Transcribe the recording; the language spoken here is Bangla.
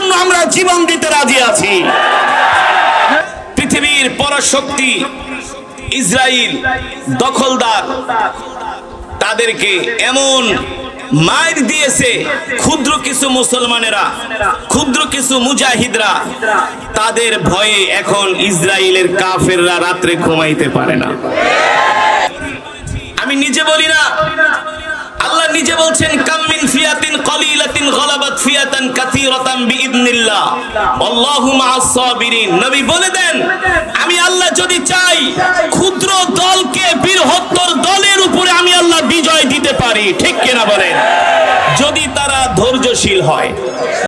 জন্য আমরা জীবন দিতে রাজি আছি। পৃথিবীর পরাশক্তি ইসরায়েল দখলদার, তাদেরকে এমন মার দিয়েছে, ক্ষুদ্র কিছু মুসলমানেরা, ক্ষুদ্র কিছু মুজাহিদরা, তাদের ভয়ে এখন ইসরায়েলের কাফেররা রাত্রে ঘুমাইতে পারে না। আমি নিজে বলি না, আল্লাহ নিজে বলছেন, কাম মিন ফিয়াতিন কলিলাতিন গলাবাত ফিয়াতান কাসীরাতান বিইذنিল্লাহ আল্লাহু মাআস সাবিরিন। নবী বলে দেন, আমি আল্লাহ যদি চাই ক্ষুদ্র দলকে বৃহত্তর দলের উপরে আমি আল্লাহ বিজয় দিতে পারি, ঠিক কিনা বলেন, যদি তারা ধৈর্যশীল হয়।